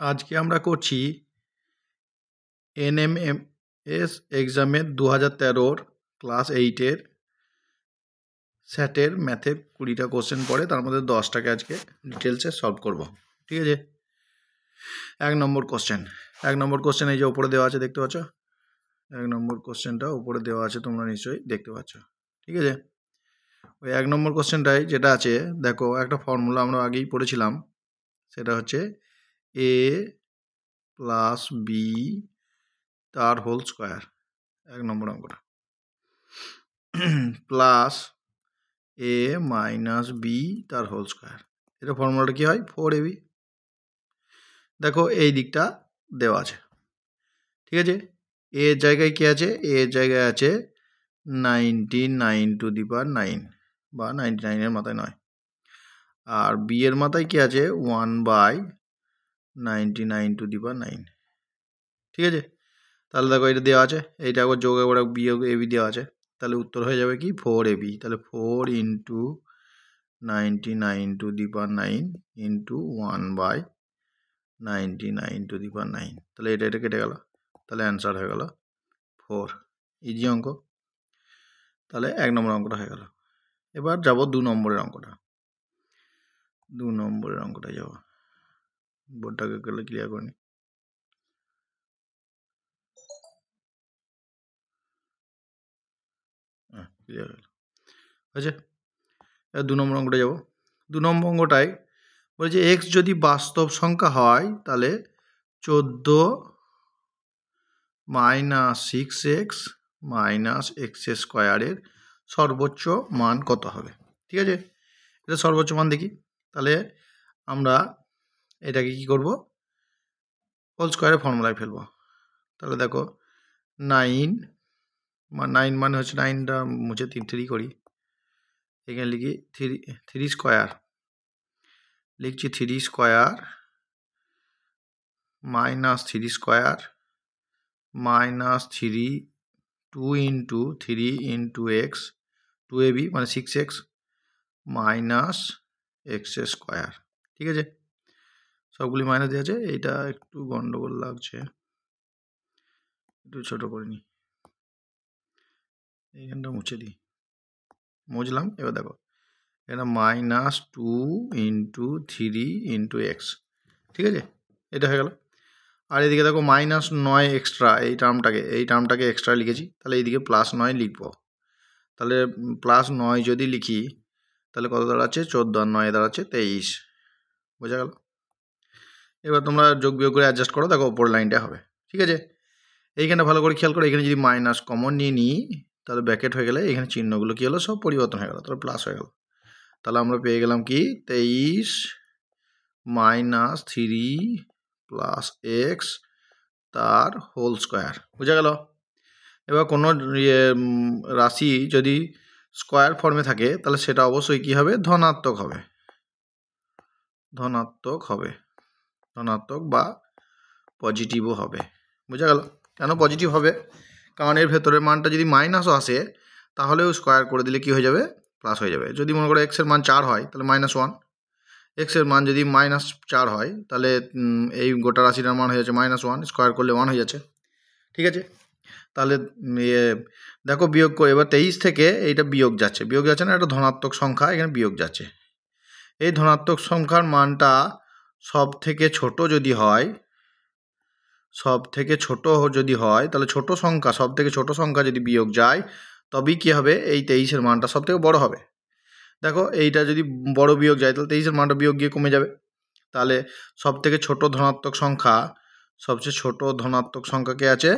আজকে আমরা করছি এনএমএমএস এক্সামের 2013 ক্লাস 8-এর স্যাটের ম্যাথের 20টা কোশ্চেন পড়ে, তার মধ্যে 10টাকে আজকে ডিটেলসে সলভ করব। ঠিক আছে। 1 নম্বর কোশ্চেন এই যে উপরে দেওয়া আছে, দেখতে পাচ্ছ? 1 নম্বর কোশ্চেনটা উপরে দেওয়া আছে, তোমরা নিশ্চয়ই দেখতে পাচ্ছ। ঠিক আছে। ওই 1 নম্বর কোশ্চেনটাই যেটা আছে, দেখো একটা ফর্মুলা আমরা আগেই পড়েছিলাম, সেটা হচ্ছে এ প্লাস বি তার হোল স্কোয়ার। 1 নম্বর অঙ্কটা প্লাস এ মাইনাস বি তার হোল স্কোয়ার। এটা ফর্মুলাটা কী হয়? 4ab। দেখো এই দিকটা দেওয়া আছে। ঠিক আছে। এর জায়গায় কী আছে? এর জায়গায় আছে 99 বা 99-এর মাথায় নয়। আর বি এর মাথায় কী আছে? 1/99. ঠিক আছে। তাহলে দেখো এটা দেওয়া আছে, এইটা একবার যোগ একবার বিয়োগ এবি দেওয়া আছে, তাহলে উত্তর হয়ে যাবে কি? 4ab। তাহলে 4 × 99 × 1/99. তাহলে এটা কেটে গেল, তাহলে অ্যান্সার হয়ে গেল 4। ইজি অঙ্ক। তাহলে 1 নম্বর অঙ্কটা হয়ে গেল। এবার যাব 2 নম্বরের অঙ্কটা। 2 নম্বরের অঙ্কটায় যাব, বোর্ডটাকে গেলে ক্লিয়ার করে নি। ক্লিয়ার হলো, হয়েছে। 2 নম্বর অঙ্কটা যাব। 2 নম্বর অঙ্কটায় বলছে এক্স যদি বাস্তব সংখ্যা হয় তাহলে 14 - 6x - x² সর্বোচ্চ মান কত হবে? ঠিক আছে। এটা সর্বোচ্চ মান দেখি। তাহলে আমরা এটাকে কি করব? হোল স্কোয়ারের ফর্মুলায় ফেলবো। তাহলে দেখো 9 মানে হচ্ছে 9টা মুছে 3 করি, এখানে লিখি 3 স্কোয়ার, লিখছি 3 square minus 3 square minus 3 2 × 3 × x 2ab মানে 6x মাইনাস x²। ঠিক আছে। সবগুলি মাইনাস দেওয়া আছে, এইটা একটু গন্ডগোল লাগছে, একটু ছোট করে নিই, এইখানটা মুছে দিই, মুছলাম। এবার দেখো এটা -2 × 3 × x। ঠিক আছে, এটা হয়ে গেল। আর এদিকে দেখো -9 এক্সট্রা, এই টার্মটাকে এক্সট্রা লিখেছি, তাহলে এইদিকে +9 লিখবো। তাহলে +9 যদি লিখি তাহলে কত দাঁড়াচ্ছে? 14 আর 9 দাঁড়াচ্ছে 23। বোঝা গেল? এবার তোমরা যোগ বিয়োগ করে অ্যাডজাস্ট করো, দেখো ওপর লাইনটা হবে। ঠিক আছে। এইখানে ভালো করে খেয়াল করো, এখানে যদি মাইনাস কমন নিয়ে নিই তাহলে ব্র্যাকেট হয়ে গেলে এখানে চিহ্নগুলো কী হলো? সব পরিবর্তন হয়ে গেল, তাহলে প্লাস হয়ে গেল। তাহলে আমরা পেয়ে গেলাম কি? 23 - 3 + x তার হোল স্কোয়ার। বোঝা গেল? এবার কোনো রাশি যদি স্কোয়ার ফর্মে থাকে তাহলে সেটা অবশ্যই কী হবে? ধনাত্মক হবে, ধনাত্মক বা পজিটিভও হবে। বোঝা গেল? কেন পজিটিভ হবে? কারণ এর ভেতরের মানটা যদি মাইনাসও আসে তাহলেও স্কোয়ার করে দিলে কি হয়ে যাবে? প্লাস হয়ে যাবে। যদি মনে করো এক্সের মান 4 হয় তাহলে -1, এক্সের মান যদি -4 হয় তাহলে এই গোটা রাশিটার মান হয়ে যাচ্ছে -1, স্কোয়ার করলে 1 হয়ে যাচ্ছে। ঠিক আছে। তাহলে দেখো বিয়োগ করে, এবার 23 থেকে এইটা বিয়োগ যাচ্ছে না, একটা ধনাত্মক সংখ্যা এখানে বিয়োগ যাচ্ছে। এই ধনাত্মক সংখ্যার মানটা সব থেকে ছোট যদি হয় তাহলে ছোট সংখ্যা, সব থেকে ছোট সংখ্যা যদি বিয়োগ যায় তবেই কী হবে? এই 23-এর মানটা সব থেকে বড় হবে। দেখো এইটা যদি বড় বিয়োগ যায় তাহলে 23-এর মানটা বিয়োগ গিয়ে কমে যাবে। তাহলে সব থেকে ছোট ধনাত্মক সংখ্যা, সবচেয়ে ছোট ধনাত্মক সংখ্যা কে আছে?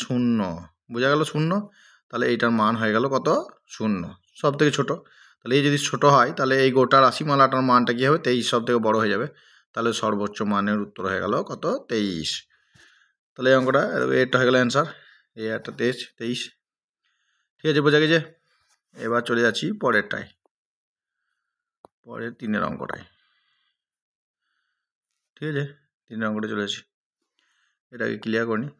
0। বোঝা গেল? 0। তাহলে এইটার মান হয়ে গেল কত? 0, সব থেকে ছোট। তাহলে এই যদি ছোট হয় তাহলে এই গোটা রাশিমালাটার মানটা কী হবে? 23 সব থেকে বড় হয়ে যাবে। তাহলে সর্বোচ্চ মানের উত্তর হয়ে গেল কত? 23। তাহলে এই অঙ্কটা, এটা হয়ে গেল অ্যান্সার। এই একটা 23। ঠিক আছে, বোঝা গেছে? এবার চলে যাচ্ছি পরের 3-এর অঙ্কটায়। ঠিক আছে, 3-এর অঙ্কটা চলে যাচ্ছি, এটাকে ক্লিয়ার করে নিই।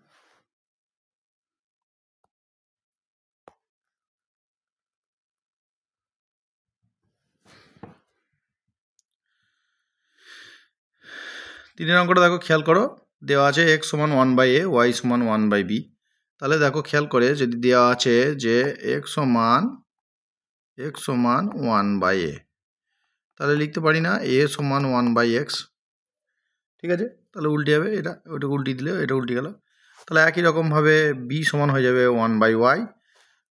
3 অঙ্কটা দেখো খেয়াল করো, দেওয়া আছে x সমান 1/a, y সমান 1/b। তাহলে দেখো খেয়াল করে, যদি দেওয়া আছে যে x সমান 1/a, তাহলে লিখতে পারি না a সমান 1/x, ঠিক আছে? তাহলে উল্টে যাবে, এটা ওটা উল্টে দিলে এটা উল্টে গেল। তাহলে একই রকমভাবে b সমান হয়ে যাবে 1/y,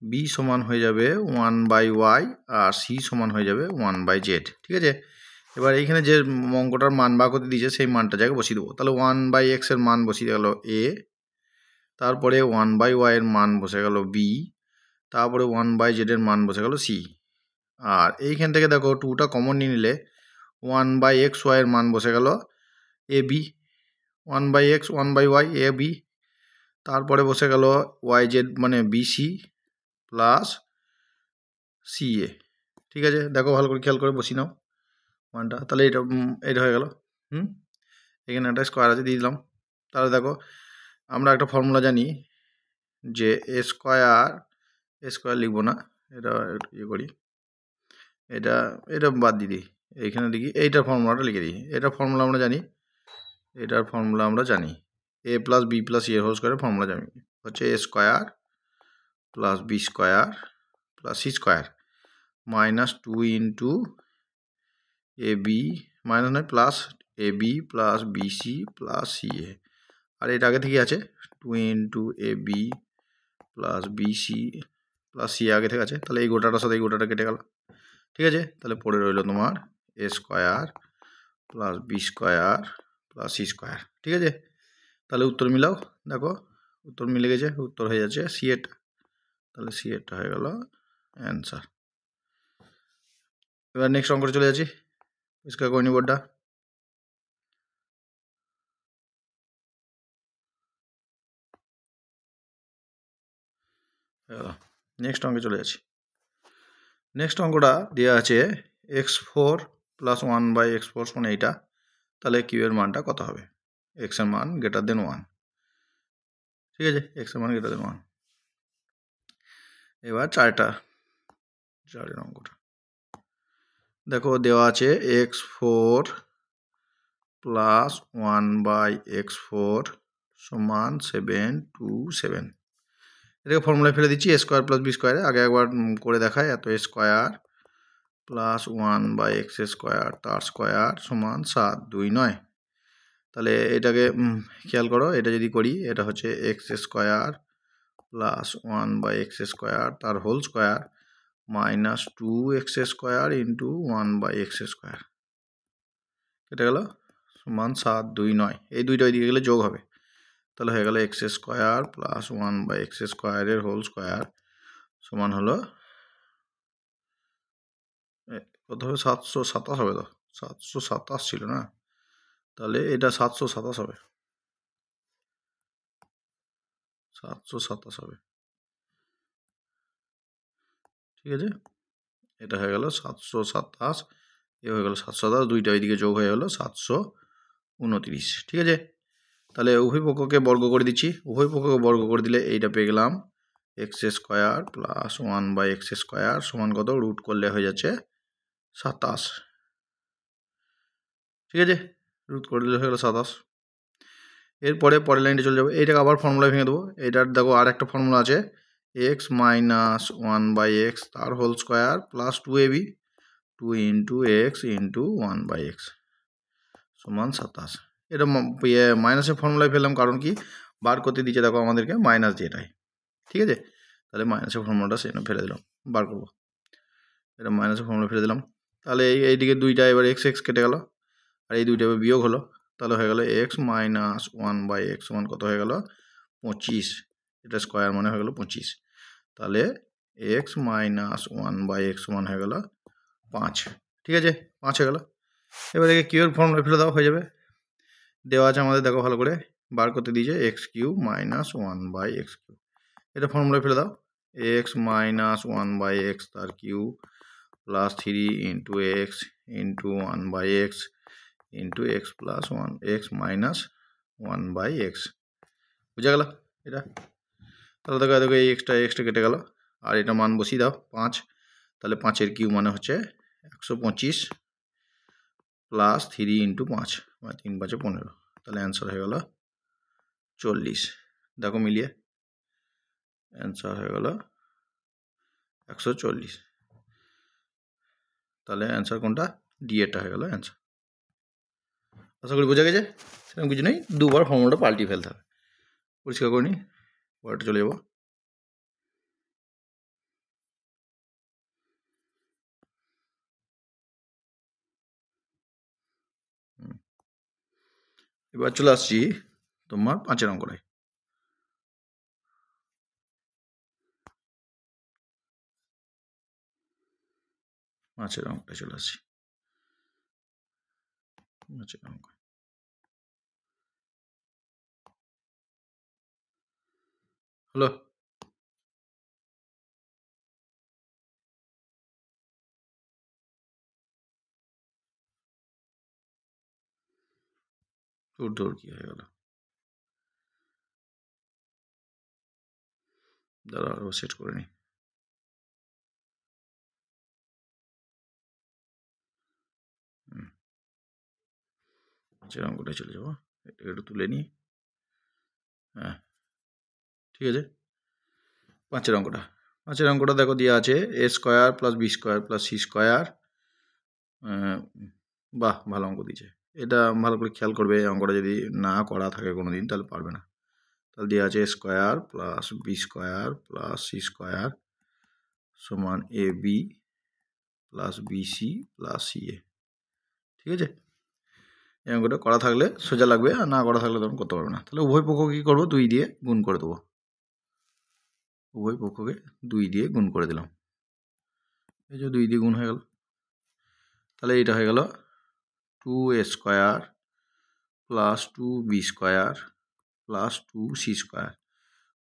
b সমান হয়ে যাবে 1/y, আর c সমান হয়ে যাবে 1/z, ঠিক আছে? এবার এইখানে যে অঙ্কটার মান বার করতে দিয়েছে সেই মানটা জায়গায় বসিয়ে দেবো। তাহলে 1/x এর মান বসিয়ে গেল a, তারপরে 1/y এর মান বসে গেল b, তারপরে 1/z এর মান বসে গেল c। আর এইখান থেকে দেখো 2টা কমন নিয়ে নিলে 1/xy এর মান বসে গেল ab, 1/x 1/y ab, তারপরে বসে গেল yz মানে bc প্লাস ca, ঠিক আছে? দেখো ভালো করে খেয়াল করে বসিয়ে নাও মানটা। তাহলে এটা হয়ে গেল। এখানে একটা স্কোয়ার আছে, দিয়ে দিলাম। তাহলে দেখো আমরা একটা ফর্মুলা জানি যে এ স্কোয়ার লিখবো না, এটা ইয়ে করি, এটা বাদ দিয়ে দিই, এইখানে লিখি, এইটার ফর্মুলাটা লিখে দিই। এটার ফর্মুলা আমরা জানি, a plus B plus C এর হোল স্কোয়ারের ফর্মুলা জানি হচ্ছে a square plus B square plus C square minus 2 into A B, minus নয় plus A B plus BC plus C A. আর এটা আগে থেকে আছে 2 into A B plus BC plus C আগে থেকে আছে। তাহলে এই গোটাটার সাথে এই গোটাটা কেটে গেল, ঠিক আছে? তাহলে পড়ে রইল তোমার A square plus B square plus C square, ঠিক আছে? তাহলে উত্তর মিলাও, দেখো উত্তর মিলে গেছে, উত্তর হয়ে যাচ্ছে সি এরটা। তাহলে সি এরটা হয়ে গেল অ্যান্সার। এবার নেক্সট অঙ্কটা চলে যাচ্ছি, পরিষ্কার করে নি বোর্ডটা। নেক্সট অঙ্কে চলে যাচ্ছি। নেক্সট অঙ্কটা দেওয়া আছে x4 প্লাস 1/x4 সমান এইটা। তাহলে কিউ এর মানটা কত হবে? x এর মান গ্রেটার দেন 1, ঠিক আছে? x এর মান গ্রেটার দেন 1। এবার চারের অঙ্কটা দেখো, দেওয়া আছে x4 প্লাস 1/x4 সমান 7 2 7। এটাকে ফর্মুলায় ফেলে দিচ্ছি, এ স্কোয়ার প্লাস বি স্কোয়ারে। আগে একবার করে দেখায়, এত স্কোয়ার প্লাস 1/x স্কোয়ার তার স্কোয়ার সমান 7 2 9। তাহলে এটাকে খেয়াল করো, এটা যদি করি, এটা হচ্ছে x square plus 1/x square তার whole square minus 2x square into 1/x square, কেটে গেল, সমান 7 2 9। এই দুইটা ওইদিকে গেলে যোগ হবে, তাহলে হয়ে গেল এক্স স্কোয়ার প্লাস 1/x স্কোয়ারের হোল স্কোয়ার সমান হলো কত হবে? 727 হবে। তো 727 ছিল না, তাহলে এটা 727 হবে, 727 হবে, ঠিক আছে? এটা হয়ে গেল 727, এ হয়ে গেল 727, দুইটা ওইদিকে যোগ হয়ে গেল 729, ঠিক আছে? তাহলে উভয় পক্ষকে বর্গ করে দিচ্ছি, উভয় পক্ষকে বর্গ করে দিলে এইটা পেয়ে গেলাম x square plus 1/x square সমান কত? রুট করলে হয়ে যাচ্ছে 27, ঠিক আছে? রুট করে দিলে হয়ে গেল 27। এরপরে পরের লাইনটা চলে যাবো, এইটাকে আবার ফর্মুলা ভেঙে দেবো। এটার দেখো আর একটা ফর্মুলা আছে, এক্স মাইনাস 1/x তার whole square plus 2ab 2 into x into 1/x সমান 27। এটা মাইনাসের ফর্মুলায় ফেললাম, কারণ কি বার করতে দিচ্ছে দেখো আমাদেরকে মাইনাস যেটাই, ঠিক আছে? তাহলে মাইনাসের ফর্মুলাটা সেখানে ফেলে দিলাম, বার করবো, এটা মাইনাসের ফর্মুলা ফেলে দিলাম। তাহলে এইদিকে দুইটা এবার এক্স এক্স কেটে গেল, আর এই দুইটা এবার বিয়োগ হলো, তাহলে হয়ে গেল এক্স মাইনাস 1/x সমান কত হয়ে গেল? 25। এটা স্কোয়ার মানে হয়ে গেল 25। তাহলে এক্স মাইনাস 1/x সমান হয়ে গেল 5, ঠিক আছে? 5 হয়ে গেল। এবার একে কিউ এর ফর্মুলা ফেলে দাও, হয়ে যাবে। দেওয়া আছে আমাদের, দেখো ভালো করে বার করতে দিয়েছে x cube minus 1/x cube. এটা ফর্মুলা ফেলে দাও, এক্স মাইনাস 1/x তার cube plus 3 into x into 1/x into x plus 1 x minus 1/x, বুঝা গেল এটা? তাহলে দেখো দেখো এই এক্সট্রা কেটে গেল, আর এটা মান বসিয়ে দাও 5। তাহলে 5 এর কিউ মানে হচ্ছে 125 প্লাস 3 ইন্টু 5 মানে 3 5 15, তাহলে অ্যান্সার হয়ে গেল 40। দেখো মিলিয়ে অ্যান্সার হয়ে গেল 140। তাহলে অ্যান্সার কোনটা? ডি এরটা হয়ে গেল অ্যান্সার। আশা করি বোঝা গেছে। সেরকম কিছু নেই, দুবার ফর্মুলাটা পাল্টিয়ে ফেলতে হবে। পরিষ্কার করে নিই, পরেরটা চলে যাব। এবার চলে আসছি তোমার 5 অঙ্কটায়। 5 অঙ্কটায় চলে আসছি। 5 অঙ্ক হলো। তোর কি হয়ে গেল? দাঁড়া আরো সেট করে নি। অঙ্কটায় চলে যাবো, এটাকে একটু তুলে নিই। হ্যাঁ ঠিক আছে। 5 অঙ্কটা, 5 অঙ্কটা দেখো দেওয়া আছে A square plus B square plus C square. বাহ, ভালো অঙ্ক দিয়েছে। এটা ভালো করে খেয়াল করবে, অঙ্কটা যদি না করা থাকে কোনো দিন তাহলে পারবে না। তাহলে দেওয়া আছে square plus B square plus C square সমান A B plus BC plus C A. ঠিক আছে, এই অঙ্কটা করা থাকলে সোজা লাগবে, আর না করা থাকলে তখন করতে পারবে না। তাহলে উভয় পক্ষ কী করবো? 2 দিয়ে গুণ করে দেবো। উভয় পক্ষকে 2 দিয়ে গুণ করে দিলাম। এই যে 2 দিয়ে গুণ হয়ে গেল। তাহলে এটা হয়ে গেল 2a square plus 2b square plus 2c square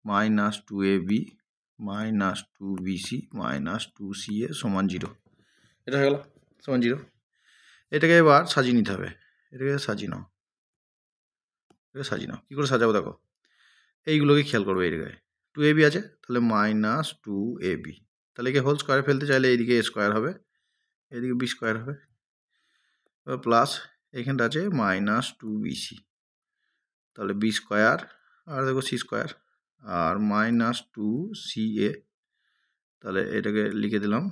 minus 2ab minus 2bc minus 2ca সমান 0। এটা হয়ে গেল সমান 0। এটাকে এবার সাজিয়ে নিতে হবে। এটাকে সাজিয়ে নাও, এটাকে সাজিয়ে নাও। কী করে সাজাবো দেখো, এইগুলোকে খেয়াল করবে। এই জায়গায় 2ab আছে, তাহলে মাইনাস 2ab, তাহলে একে হোল স্কোয়ারে ফেলতে চাইলে এইদিকে a স্কোয়ার হবে, এইদিকে b স্কোয়ার হবে, প্লাস এইখানটা আছে মাইনাস 2bc, তাহলে বি স্কোয়ার আর দেখো সি স্কোয়ার আর মাইনাস 2ca, তাহলে এটাকে লিখে দিলাম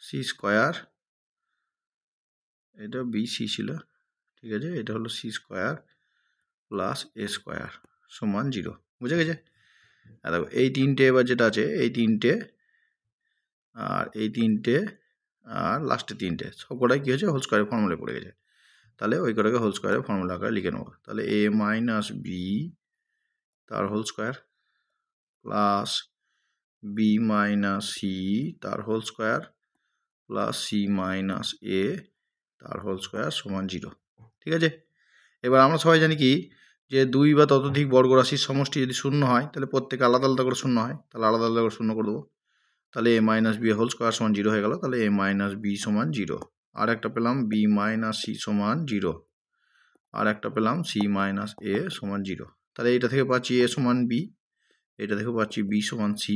সি স্কোয়ার, এটা বিসি ছিল, ঠিক আছে, এটা হলো সি স্কোয়ার প্লাস এ স্কোয়ার সমান 0। বুঝে গেছে? আর দেখো এই তিনটে এবার যেটা আছে, এই তিনটে আর এই তিনটে আর লাস্টে তিনটে সবকটাই কী হয়েছে? হোল স্কোয়ারের ফর্মুলায় পড়ে গেছে। তাহলে ওই কটাকে হোল স্কোয়ারের ফর্মুলা আকারে লিখে নেবো। তাহলে এ মাইনাস বি তার whole square plus B minus C তার whole square plus C minus A তার হোল স্কোয়ার সমান 0। ঠিক আছে, এবার আমরা সবাই জানি কি, যে 2 বা ততোধিক বর্গরাশির সমষ্টি যদি শূন্য হয় তাহলে প্রত্যেকে আলাদা আলাদা করে শূন্য হয়, তাহলে আলাদা আলাদা করে শূন্য করে দেবো। তাহলে A minus B whole square সমান 0 হয়ে গেল। তাহলে এ মাইনাস বি সমান 0। আর একটা পেলাম বি মাইনাস সি সমান 0, আর একটা পেলাম সি মাইনাস এ সমান 0। তাহলে এটা থেকে পাচ্ছি এ সমান বি, এটা থেকে পাচ্ছি বি সমান সি,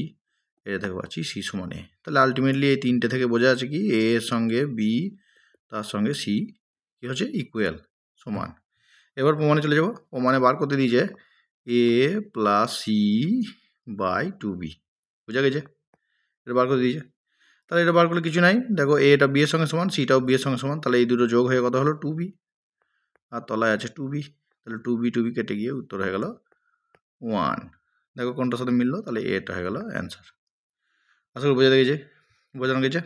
এটা থেকে পাচ্ছি সি সমান এ। তাহলে আলটিমেটলি এই তিনটে থেকে বোঝা যাচ্ছে কি, এ এর সঙ্গে বি তার সঙ্গে সি কী হচ্ছে? ইকুয়াল, সমান। এবার প্রমাণে চলে যাব। প্রমাণে বার করতে দিয়েছে এ প্লাস সি বাই 2b। বোঝা গেছে? এটা বার করে দিয়েছে। তাহলে এটা বার করলে কিছু নাই, দেখো এটা বি এর সঙ্গে সমান, সিটাও বি এর সঙ্গে সমান, তাহলে এই দুটো যোগ হয়ে কত হলো? 2b, আর তলায় আছে 2b, তাহলে 2b কেটে গিয়ে উত্তর হয়ে গেল 1। দেখো কোনটার সাথে মিললো, তাহলে এটা হয়ে গেল অ্যান্সার। আশা করি বোঝাতে গেছে, বোঝানো গেছে।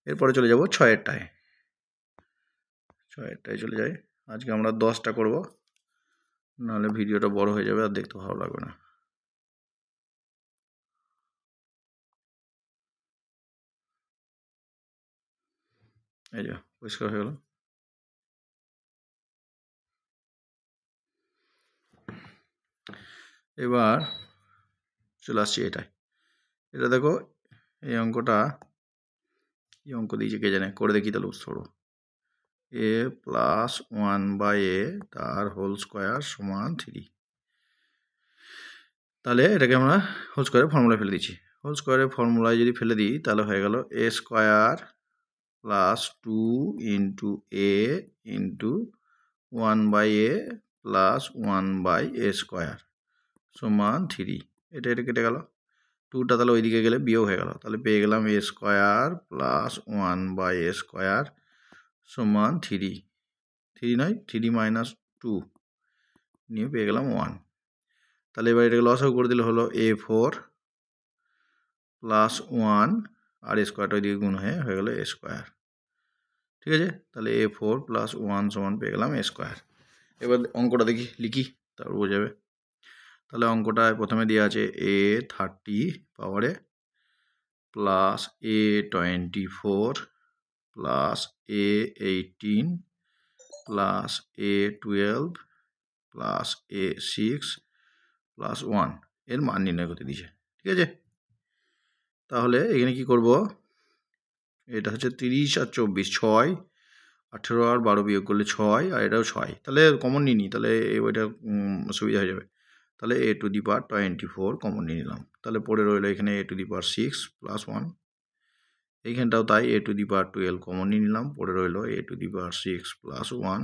এরপরে চলে যাব 6এরটায়। 6এরটায় চলে যাই। আজকে আমরা 10টা করব, নাহলে ভিডিওটা বড় হয়ে যাবে আর দেখতে ভালো লাগবে না। এই যে পরিষ্কার হয়ে গেল। এবার চলে আসছি এটাই। এটা দেখো এই অঙ্কটা, কি অঙ্ক দিয়েছে কে জানে, করে দেখি তাহলে বুঝতে পারবো। এ প্লাস 1 বাই এ তার হোল স্কোয়ার সমান 3। তাহলে এটাকে আমরা হোল স্কোয়ারের ফর্মুলায় ফেলে দিচ্ছি। হোল স্কোয়ারের ফর্মুলায় যদি ফেলে দিই তাহলে হয়ে গেল A square plus 2 into A into 1/a plus 1/a square সমান 3। এটা কেটে গেল, 2টা তাহলে ওইদিকে গেলে বিয়োগ হয়ে গেল, তাহলে পেয়ে গেলাম a square plus 1/a square সমান 3 নয় 3 মাইনাস 2 নিয়ে পেয়ে গেলাম 1। তাহলে এবার এটাকে লসাগু করে দিলে হলো a4 প্লাস 1 আর স্কোয়ারটা ওইদিকে গুণ হয়ে গেল a স্কোয়ার। ঠিক আছে, তাহলে a4 প্লাস 1 সমান পেয়ে গেলাম a স্কোয়ার। এবার অঙ্কটা লিখি, তারপর বোঝাবে। তাহলে অঙ্কটায় প্রথমে দেওয়া আছে a30 পাওয়ারে plus a24 plus a18 plus a12 plus a6 plus 1 এর মান নির্ণয় করতে দিয়েছে। ঠিক আছে, তাহলে এখানে কি করব, এটা হচ্ছে 30 আর 24 6, 18 আর 12 বিয়োগ করলে 6 আর এটাও 6, তাহলে কমন নিয়ে নিই, তাহলে ওইটা সুবিধা হয়ে যাবে। তাহলে a24 কমন নিয়ে নিলাম, তাহলে পড়ে রইল এখানে a6 প্লাস 1, এইখানটাও তাই a12 কমন নিয়ে নিলাম, পড়ে রইল a6 প্লাস 1,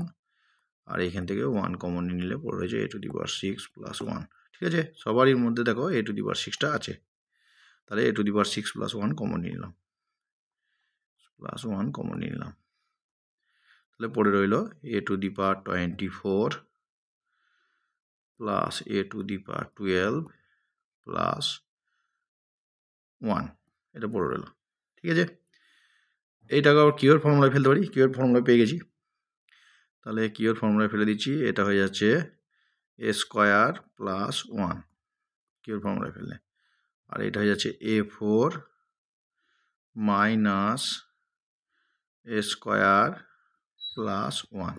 আর এইখান থেকে 1 কমন নিয়ে নিলে পড়ে রয়েছে a6 প্লাস 1। ঠিক আছে, সবারই মধ্যে দেখো a6টা আছে, তাহলে a6 প্লাস 1 কমন নিয়ে নিলাম, তাহলে পড়ে রইল a24 প্লাস a12 প্লাস 1, এটা পড়ে রইল। ঠিক আছে, এইটাকে আবার কিউর ফর্মুলায় ফেলতে পারি, কিউর ফর্মুলায় পেয়ে গেছি, তাহলে কিউর ফর্মুলায় ফেলে দিচ্ছি, এটা হয়ে যাচ্ছে a স্কোয়ার প্লাস 1 কিউর ফর্মুলায় ফেললে, আর এটা হয়ে যাচ্ছে a4 minus a square plus 1,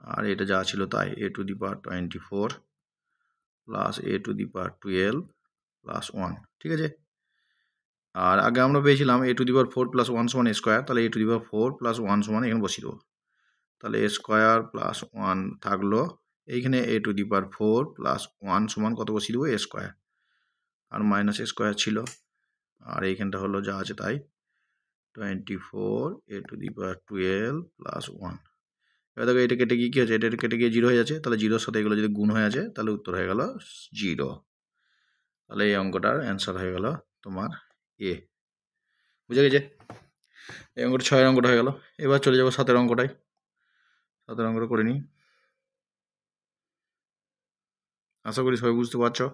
আর এটা যা ছিল তাই a24 প্লাস a12 প্লাস 1। ঠিক আছে, আর আগে আমরা পেয়েছিলাম a4 প্লাস 1 সমান a স্কোয়ার, তাহলে a4 প্লাস 1 সমান এখানে বসিয়ে দেবো, তাহলে a স্কোয়ার প্লাস 1 থাকলো, এইখানে a4 প্লাস 1 সমান কত বসিয়ে দেবো, a স্কোয়ার, আর মাইনাস a স্কোয়ার ছিল, আর এইখানটা হলো যা আছে তাই 24 a12 প্লাস 1। এবার দেখো এটা কেটে গিয়ে কী হচ্ছে, এটা কেটে গিয়ে 0 হয়ে যাচ্ছে, তাহলে 0-র সাথে এগুলো যদি গুণ হয়ে আছে তাহলে উত্তর হয়ে গেল 0। তাহলে এই অঙ্কটার অ্যান্সার হয়ে গেল তোমার এ। বুঝে গেছে, এই অঙ্কটা 6 অঙ্কটা হয়ে গেল। এবার চলে যাবো 7 অঙ্কটায়, 7 অঙ্কটা করে নিই। আশা করি সবাই বুঝতে পারছো।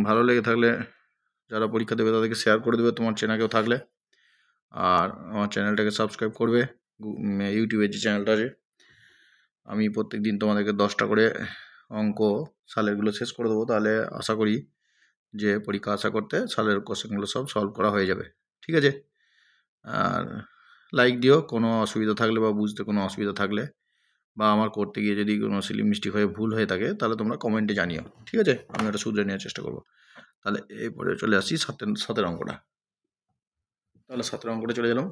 ভালো লেগে থাকলে যারা পরীক্ষা দেবে তাদেরকে শেয়ার করে দেবে তোমার চেনাকেও থাকলে, আর আমার চ্যানেলটাকে সাবস্ক্রাইব করবে, ইউটিউবের যে চ্যানেলটা আছে। আমি প্রত্যেক দিন তোমাদেরকে 10টা করে অঙ্ক সালেরগুলো শেষ করে দেবো, তাহলে আশা করি যে পরীক্ষা আশা করতে সালের কোশ্চেনগুলো সব সলভ করা হয়ে যাবে। ঠিক আছে, আর লাইক দিও কোনো অসুবিধা থাকলে বা বুঝতে কোনো অসুবিধা থাকলে, বা আমার করতে গিয়ে যদি কোনো সিলি মিস্টেক হয়ে ভুল হয়ে থাকে তাহলে তোমরা কমেন্টে জানিও। ঠিক আছে, আমি ওটা শুধরে নেওয়ার চেষ্টা করবো। তাহলে এরপরে চলে আসছি 7 অঙ্কটা। তাহলে 7 অঙ্কটা চলে গেলাম,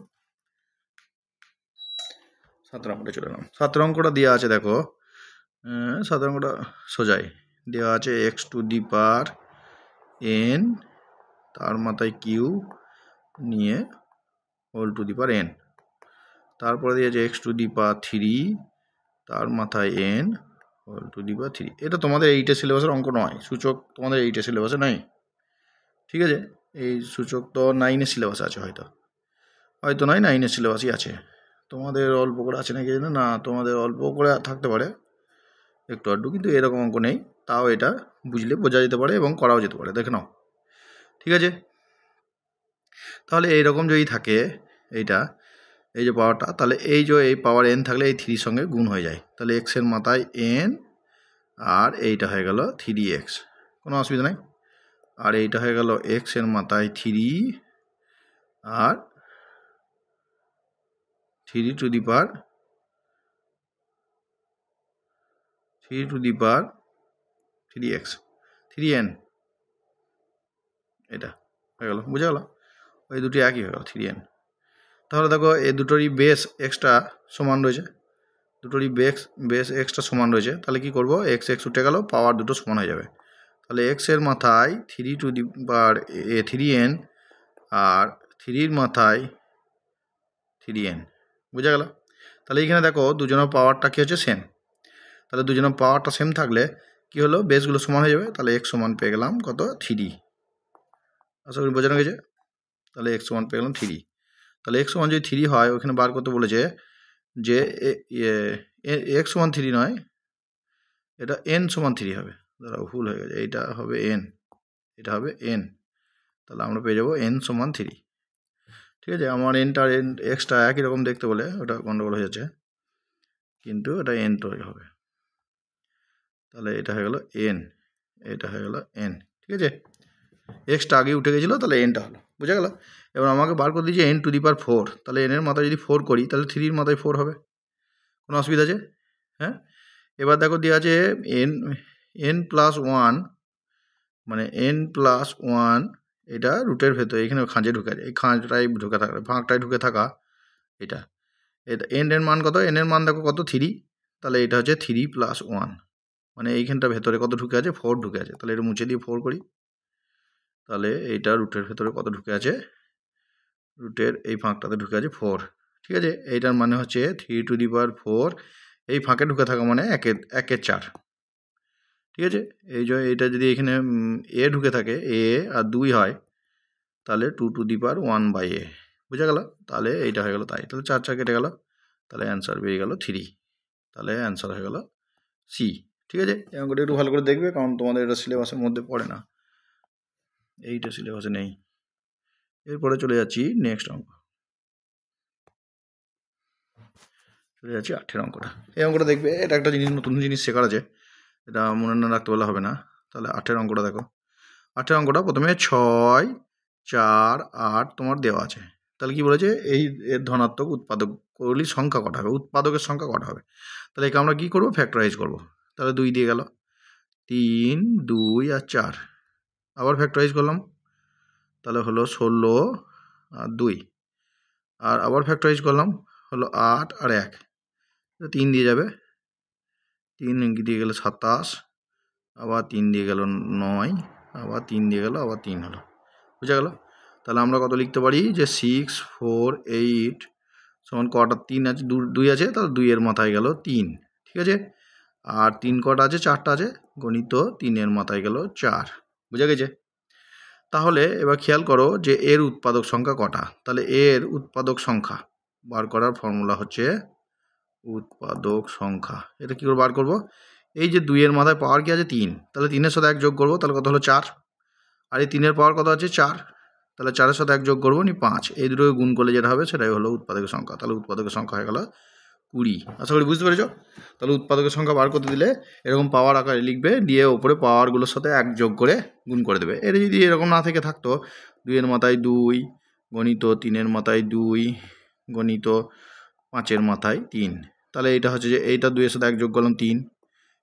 7 অঙ্কটা চলে গেলাম। 7 অঙ্কটা দেওয়া আছে, দেখো 7 অঙ্কটা সোজাই দেওয়া আছে x⁴n তার মাথায় কিউ নিয়ে n, তারপরে দিয়েছে x⁴ তার মাথায় n (3). এটা তোমাদের 8 সিলেবাসের অঙ্ক নয়, সূচক তোমাদের 8 সিলেবাসে নাই। ঠিক আছে, এই সূচক তো 9 সিলেবাসে আছে, হয়তো নয় 9 সিলেবাসই আছে, তোমাদের অল্প করে আছে নাকি জানো না, তোমাদের অল্প করে থাকতে পারে একটু আধটু, কিন্তু এরকম অঙ্ক নেই। তাও এটা বুঝলে বোঝা যেতে পারে এবং করাও যেতে পারে, দেখে নাও। ঠিক আছে, তাহলে এইরকম যদি থাকে এইটা, এই যে পাওয়ারটা, তাহলে এই যে এই পাওয়ার n থাকলে এই 3 সঙ্গে গুণ হয়ে যায়, তাহলে x এর মাথায় n, আর এইটা হয়ে গেল 3x, কোনো অসুবিধা নাই। আর এইটা হয়ে গেল x এর মাথায় 3 আর 3x 3n, এটা হয়ে গেল, বুঝে গেল, ওই দুটি একই হয়ে গেল 3n। তাহলে দেখো এই দুটোরই বেস এক্সট্রা সমান রয়েছে, সমান রয়েছে, তাহলে কি করব, x উঠে গেল, পাওয়ার দুটো সমান হয়ে যাবে। তাহলে x এর মাথায় 3n আর 3 এর মাথায় 3n, বুঝা গেল? তাহলে এইখানে দেখো দুজনের পাওয়ারটা কী হচ্ছে সেম, তাহলে দুজনের পাওয়ারটা সেম থাকলে কী হলো, বেসগুলো সমান হয়ে যাবে। তাহলে x সমান পেয়ে গেলাম কত 3, আশা করি বোঝানো গেছে। তাহলে x সমান পেয়ে গেলাম 3। তাহলে x সমান যদি 3 হয়, ওখানে বার করতে বলেছে যে x সমান 3 নয়, এটা n সমান 3 হবে। দাঁড়াও, ভুল হয়ে গেছে, এইটা হবে n, এটা হবে n। তাহলে আমরা পেয়ে যাবো n সমান 3। ঠিক আছে, আমার nটা এক্সটা একই রকম দেখতে বলে ওটা গন্ডগোল হয়ে যাচ্ছে, কিন্তু এটা n তো হবে। তাহলে এটা হয়ে গেল n, এটা হয়ে গেল n। ঠিক আছে, এক্সটা আগে উঠে গেছিলো, তাহলে nটা হলো, বুঝা গেল? এবার আমাকে বার করে দিয়েছে n টু দি পাওয়ার 4, তাহলে n এর মাথায় যদি 4 করি তাহলে 3-র মাথায় 4 হবে। কোনো অসুবিধা আছে? হ্যাঁ। এবার দেখো দেওয়া আছে n প্লাস 1, মানে n প্লাস 1, এটা রুটের ভেতরে এখানে খাঁজে ঢুকে আছে, এই খাঁজটাই ঢুকে থাকা, ফাঁকটায় ঢুকে থাকা এটা n এর মান কত? n এর মান দেখো কত 3, তাহলে এটা হচ্ছে 3 প্লাস 1, মানে এইখানটা ভেতরে কত ঢুকে আছে 4 ঢুকে আছে। তাহলে এটা মুছে দিয়ে 4 করি, তাহলে এইটা রুটের ভেতরে কত ঢুকে আছে, রুটের এই ফাঁকটাতে ঢুকে আছে 4। ঠিক আছে, এইটার মানে হচ্ছে 3 টু দি পাওয়ার 4, এই ফাঁকে ঢুকে থাকা মানে 1-এর 4। ঠিক আছে, এই যে এইটা যদি এখানে a ঢুকে থাকে, a আর 2 হয়, তাহলে 2 টু দি পাওয়ার 1/a, বুঝা গেল? তাহলে এইটা হয়ে গেল তাই, তাহলে 4 কেটে গেল, তাহলে অ্যান্সার বেরিয়ে গেল 3, তাহলে অ্যান্সার হয়ে গেল সি। ঠিক আছে, এই অঙ্কটা একটু ভালো করে দেখবে, কারণ তোমাদের এটা সিলেবাসের মধ্যে পড়ে না, এইটা সিলেবাসে নেই। এরপরে চলে যাচ্ছি নেক্সট অঙ্ক, চলে যাচ্ছি 8-এর অঙ্কটা। এই অঙ্কটা দেখবে, এটা একটা জিনিস, নতুন জিনিস শেখার আছে, এটা মনে না রাখতে বলে হবে না। তাহলে 8-এর অঙ্কটা দেখো, 8-এর অঙ্কটা প্রথমে 6, 4, 8 তোমার দেওয়া আছে। তাহলে কি বলেছে, এই এর ধনাত্মক উৎপাদকগুলির সংখ্যা কটা হবে, উৎপাদকের সংখ্যা কটা হবে। তাহলে একে আমরা কী করবো, ফ্যাক্টরাইজ করব। তাহলে 2 দিয়ে গেল, 3, 2 আর 4, আবার ফ্যাক্টরাইজ করলাম, তাহলে হলো 16 আর 2, আর আবার ফ্যাক্টরাইজ করলাম, হলো 8 আর 1, 3 দিয়ে যাবে, 3 দিয়ে গেলে 27, আবার 3 দিয়ে গেল 9, আবার 3 দিয়ে গেল, আবার 3 হলো, বুঝা গেল? তাহলে আমরা কত লিখতে পারি, যে 6, 4, 8 সমান কটা 3 আছে, 2 আছে, তাহলে 2-এর মাথায় গেল 3। ঠিক আছে, আর 3 কটা আছে, 4টা আছে, গণিত 3-এর মাথায় গেল 4, বুঝা গেছে? তাহলে এবার খেয়াল করো যে এর উৎপাদক সংখ্যা কটা। তাহলে এর উৎপাদক সংখ্যা বার করার ফর্মুলা হচ্ছে উৎপাদক সংখ্যা। এটা কী করে বার করব, এই যে 2-এর মাথায় পাওয়ার কি আছে 3, তাহলে 3-এর সাথে 1 যোগ করবো, তাহলে কত হলো 4, আর এই 3-এর পাওয়ার কত আছে 4, তাহলে 4-এর সাথে 1 যোগ করবো, 5, এই দুটোকে গুণ করলে যেটা হবে সেটাই হলো উৎপাদকের সংখ্যা। তাহলে উৎপাদকের সংখ্যা হয়ে গেল 20। আশা করি বুঝতে পেরেছো? তাহলে উৎপাদকের সংখ্যা বার করতে দিলে এরকম পাওয়ার আকারে লিখবে, দিয়ে ওপরে পাওয়ারগুলোর সাথে 1 যোগ করে গুণ করে দেবে। এটা যদি এরকম না থেকে থাকতো, 2-এর মাথায় 2 গণিত 3-এর মাথায় 2 গণিত 5-এর মাথায় 3, তাহলে এটা হচ্ছে যে এইটা 2-এর সাথে 1 যোগ করলাম 3,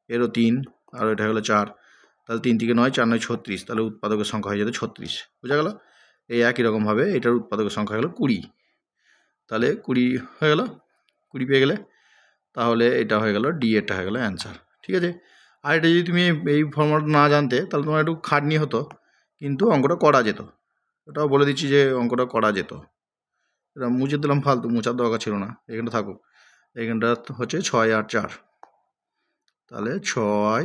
এরও 3, আর এটা হলো 4, তাহলে 3 থেকে 9, 4 9 36, তাহলে উৎপাদকের সংখ্যা হয়ে যাবে 36, বুঝা গেল? এই একই রকমভাবে এটার উৎপাদকের সংখ্যা হলো 20, তাহলে 20 হয়ে গেল, 20 পেয়ে গেলে, তাহলে এটা হয়ে গেল ডি, এরটা হয়ে গেল অ্যান্সার। ঠিক আছে, আর এটা যদি তুমি এই ফর্মুলাটা না জানতে, তাহলে তোমার একটু খাটনি হতো, কিন্তু অঙ্কটা করা যেত। এটাও বলে দিচ্ছি যে অঙ্কটা করা যেত। এটা মুছে দিলাম, ফালতু মোছার দরকার ছিল না, এখানটা থাকুক। এখানটা হচ্ছে 6, 8, 4, তাহলে 6,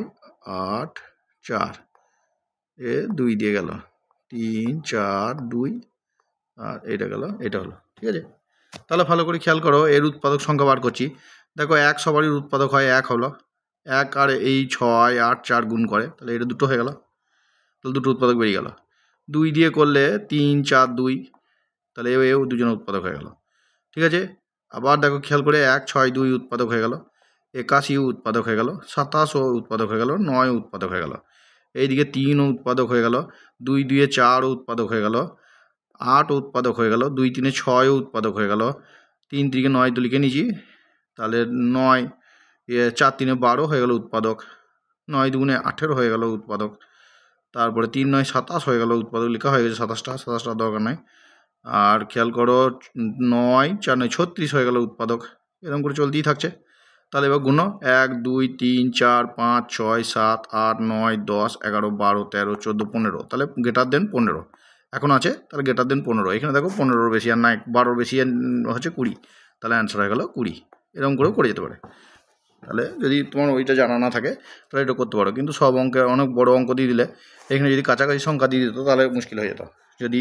8, 4, এ 2 দিয়ে গেল, 3, 4, 2, আর এটা গেল, এটা হলো। ঠিক আছে, তাহলে ভালো করে খেয়াল করো, এর উৎপাদক সংখ্যা বার করছি। দেখো 1 সবারই উৎপাদক হয় 1 হলো, 1 আর এই 6, 8, 4 গুণ করে, তাহলে এটা দুটো হয়ে গেল, তাহলে দুটো উৎপাদক বেরিয়ে গেল। 2 দিয়ে করলে 3, 4, 2, তাহলে এও দুজনের উৎপাদক হয়ে গেল। ঠিক আছে, আবার দেখো খেয়াল করে 1, 6, 2 উৎপাদক হয়ে গেল, 81 উৎপাদক হয়ে গেল, 27 উৎপাদক হয়ে গেল, 9 উৎপাদক হয়ে গেল, এইদিকে 3 উৎপাদক হয়ে গেল, 2 2 4 উৎপাদক হয়ে গেল, 8 উৎপাদক হয়ে গেল, 2 3 6 উৎপাদক হয়ে গেল, 3 3 9 তো লিখে নিয়েছি, তাহলে 9 4 3 12 হয়ে গেল উৎপাদক, 9 2 18 হয়ে গেল উৎপাদক, তারপরে 3 9 27 হয়ে গেল উৎপাদক, লেখা হয়ে গেছে 27টা দরকার নাই। আর খেয়াল করো 9 4 9 36 হয়ে গেল উৎপাদক, এরকম করে চলতেই থাকছে। তাহলে এবার গুণ 1 2 3 4 5 6 7 8 9 10 11 12 13 14 15, তাহলে গ্রেটার দেন 15। এখন আছে, তাহলে গ্রেটার দেন 15। এখানে দেখো 15 বেশি আর না 12 বেশি হচ্ছে 20, তাহলে অ্যান্সার হয়ে গেল 20। এরকম করেও করে যেতে পারে। তাহলে যদি তোমার ওইটা জানা না থাকে তাহলে এটা করতে পারো, কিন্তু সব অঙ্কে অনেক বড় অঙ্ক দিয়ে দিলে এখানে যদি কাছাকাছি সংখ্যা দিয়ে দিত তাহলে মুশকিল হয়ে যেত। যদি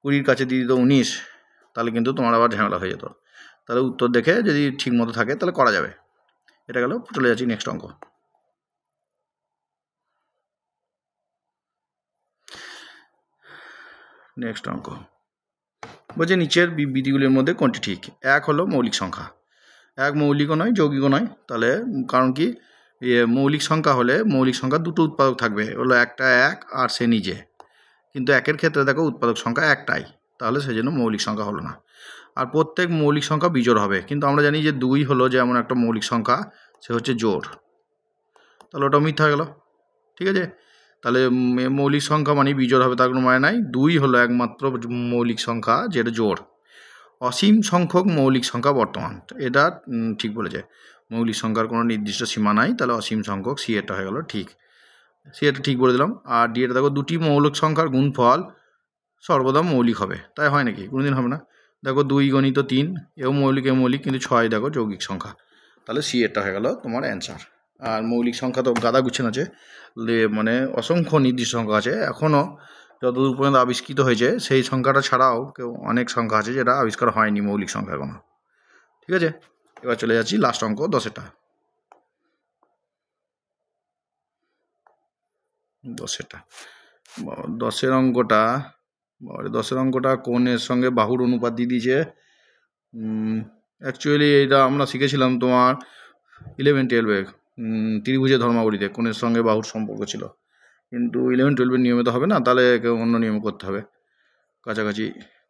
20-র কাছে দিয়ে দিত 19, তাহলে কিন্তু তোমার আবার ঝামেলা হয়ে যেত। তাহলে উত্তর দেখে যদি ঠিক মতো থাকে তাহলে করা যাবে। এটা গেল, চলে যাচ্ছি নেক্সট অঙ্ক। নেক্সট অঙ্ক বলছে নিচের বিবৃতিগুলির মধ্যে কোনটি ঠিক? 1 হলো মৌলিক সংখ্যা, 1 মৌলিকও নয় যৌগিকও নয়। তাহলে কারণ কি, মৌলিক সংখ্যা হলে মৌলিক সংখ্যা দুটো উৎপাদক থাকবে, হলো একটা 1 আর সে নিজে, কিন্তু 1-এর ক্ষেত্রে দেখো উৎপাদক সংখ্যা একটাই, তাহলে সেই জন্য মৌলিক সংখ্যা হলো না। আর প্রত্যেক মৌলিক সংখ্যা বিজোড় হবে, কিন্তু আমরা জানি যে 2 হলো যে এমন একটা মৌলিক সংখ্যা, সে হচ্ছে জোড়, তাহলে ওটা মিথ্যা হয়ে গেল। ঠিক আছে, তাহলে মৌলিক সংখ্যা মানে বিজোড় হবে তার কোনো মানে নাই। 2 হলো একমাত্র মৌলিক সংখ্যা যেটা জোড়। অসীম সংখ্যক মৌলিক সংখ্যা বর্তমান, এটা ঠিক বলেছে, মৌলিক সংখ্যার কোনো নির্দিষ্ট সীমা নাই, তাহলে অসীম সংখ্যক, সি এটা হয়ে গেল ঠিক, সি এটা ঠিক বলে দিলাম। আর ডি এটা দেখো, দুটি মৌলিক সংখ্যার গুণফল সর্বদা মৌলিক হবে, তাই হয় নাকি? কোনোদিন হবে না। দেখো 2 গণিত 3, এও মৌলিক এও মৌলিক, কিন্তু 6 দেখো যৌগিক সংখ্যা, তাহলে সি এটা হয়ে গেল তোমার অ্যান্সার। আর মৌলিক সংখ্যা তো গাদা গুচ্ছেন আছে, মানে অসংখ্য নির্দিষ্ট সংখ্যা আছে, এখনও যতদূর পর্যন্ত আবিষ্কৃত হয়েছে সেই সংখ্যাটা ছাড়াও কেউ অনেক সংখ্যা আছে যেটা আবিষ্কার হয়নি মৌলিক সংখ্যা এখনো। ঠিক আছে, এবার চলে যাচ্ছি লাস্ট অঙ্ক 10-এটা। 10-এর অঙ্কটা, 10-এর অঙ্কটা কোণের সঙ্গে বাহুর অনুপাত দিয়ে দিয়েছে। অ্যাকচুয়ালি এটা আমরা শিখেছিলাম তোমার 11-12-এ ত্রিভুজের ধর্মাবলীতে কোণের সঙ্গে বাহুর সম্পর্ক ছিল, কিন্তু 11-12-এর নিয়মে তো হবে না, তাহলে কেউ অন্য নিয়ম করতে হবে, কাছাকাছি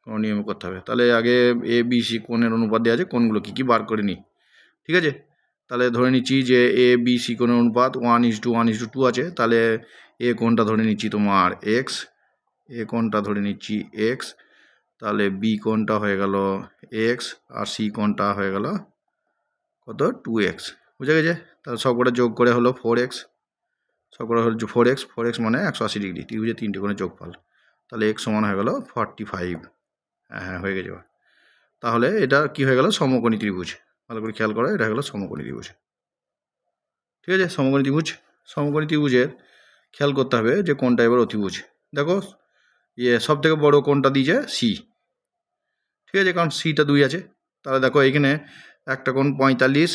কোনো নিয়ম করতে হবে। তাহলে আগে এ বি সি কোণের অনুপাত দেওয়া আছে, কোণগুলো কী কী বার করে নিই। ঠিক আছে, তাহলে ধরে নিচ্ছি যে এ বি সি কোণের অনুপাত 1:1:2 আছে, তাহলে এ কোণটা ধরে নিচ্ছি তোমার এক্স, এ কোণটা ধরে নিচ্ছি এক্স, তাহলে বি কোণটা হয়ে গেল এক্স, আর সি কোণটা হয়ে গেল কত 2x, বুঝে গেছে? তাহলে সব কটা যোগ করে হলো 4x, সব কটা হলো 4x, 4x মানে 180 ডিগ্রি, ত্রিভুজের 3টে কোণের যোগফল, তাহলে x সমান হয়ে গেল 45। হ্যাঁ হয়ে গেছে। তাহলে এটা কি হয়ে গেল? সমকোণী ত্রিভুজ। ভালো করে খেয়াল করো, এটা হয়ে গেল সমকোণী ত্রিভুজ। ঠিক আছে, সমকোণী ত্রিভুজ, সমকোণী ত্রিভুজের খেয়াল করতে হবে যে কোনটা এবার অতিভুজ। দেখো সব থেকে বড় কোণটা দিয়েছে সি, ঠিক আছে, কারণ সিটা 2 আছে, তাহলে দেখো এইখানে একটা কোণ 45,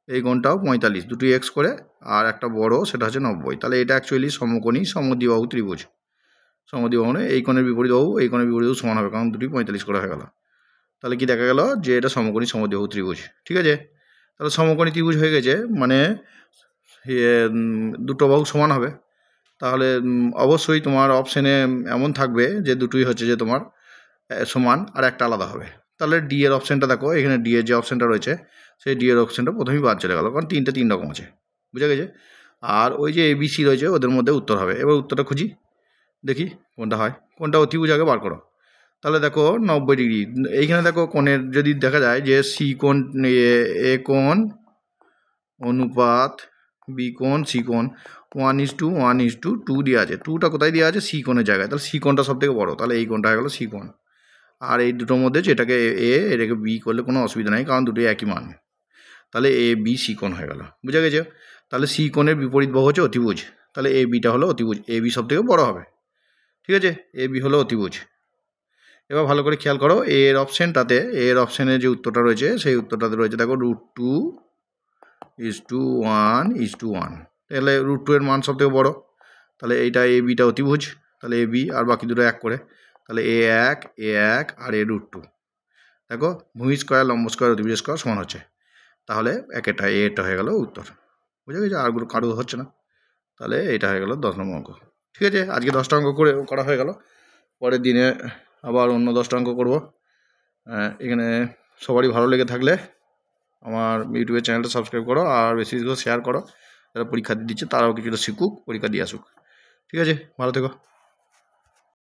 এই কোণটাও 45, দুটোই এক্স করে, আর একটা বড় সেটা হচ্ছে 90, তাহলে এটা অ্যাকচুয়ালি সমকোণী সমদ্বিবাহু ত্রিভুজ। সমদ্বিবাহু মানে এই কোণের বিপরীত বাহু এই কোণের বিপরীত বাহু সমান হবে, কারণ দুটোই 45 করে হয়ে গেল। তাহলে কি দেখা গেল যে এটা সমকোণী সমদ্বিবাহু ত্রিভুজ। ঠিক আছে, তাহলে সমকোণী ত্রিভুজ হয়ে গেছে, মানে দুটো বাহু সমান হবে, তাহলে অবশ্যই তোমার অপশানে এমন থাকবে যে দুটোই হচ্ছে যে তোমার সমান আর একটা আলাদা হবে। তাহলে ডি এর অপশানটা দেখো, এখানে ডি এর যে অপশানটা রয়েছে সেই ডি এর অপশানটা প্রথমেই বাদ চলে গেল, কারণ 3 রকম আছে, বুঝে গেছে? আর ওই যে এবিসি রয়েছে ওদের মধ্যে উত্তর হবে। এবার উত্তরটা খুঁজি, দেখি কোনটা হয়, কোনটা অতিভুজ আগে বার করো। তাহলে দেখো 90 ডিগ্রি, এইখানে দেখো কোণের যদি দেখা যায় যে সি কোণ, এ কোণ অনুপাত বি কোণ সি কোণ 1:1:2 দেওয়া আছে, 2টা কোথায় দেওয়া আছে? সি কোণের জায়গায়, তাহলে সি কোণটা সব থেকে বড়ো, তাহলে এই কোণটা হয়ে গেলো সি কোণ। আর এই দুটোর মধ্যে যেটাকে এটাকে বি করলে কোনো অসুবিধা নেই, কারণ দুটোই একই মান, তাহলে এ বি সি কোণ হয়ে গেল, বুঝে গেছে? তাহলে সি কোণের বিপরীত বাহু হচ্ছে অতিভুজ, তাহলে এ বিটা হলো অতিভুজ, এ বি সব থেকে বড়ো হবে। ঠিক আছে, এ বি হলো অতিভুজ। এবার ভালো করে খেয়াল করো, এর অপশানটাতে, এর অপশানে যে উত্তরটা রয়েছে সেই উত্তরটাতে রয়েছে দেখো √2:1:1, তাহলে √2 এর মান সব থেকে বড়ো, তাহলে এইটা এ বিটা অতিভুজ, তাহলে এ বি আর বাকি দুটো এক করে, তাহলে এ1 আর এ √2। দেখো ভূমি স্কোয়ার লম্ব স্কোয়ার অতিভুজ স্কোয়ার সমান হচ্ছে, তাহলে একটা এটা হয়ে গেল উত্তর, বুঝে গেছে? আরগুলো কারো হচ্ছে না, তাহলে এটা হয়ে গেল 10 নম্বর অঙ্ক। ঠিক আছে, আজকে 10টা অঙ্ক করা হয়ে গেল, পরের দিনে আবার অন্য 10টা অঙ্ক করবো। এখানে সবারই ভালো লেগে থাকলে আমার ইউটিউবের চ্যানেলটা সাবস্ক্রাইব করো, আর বেশি বেশি করে শেয়ার করো, যারা পরীক্ষা দিচ্ছে তারাও কিছুটা শিখুক, পরীক্ষা দিয়ে আসুক। ঠিক আছে, ভালো থেকো।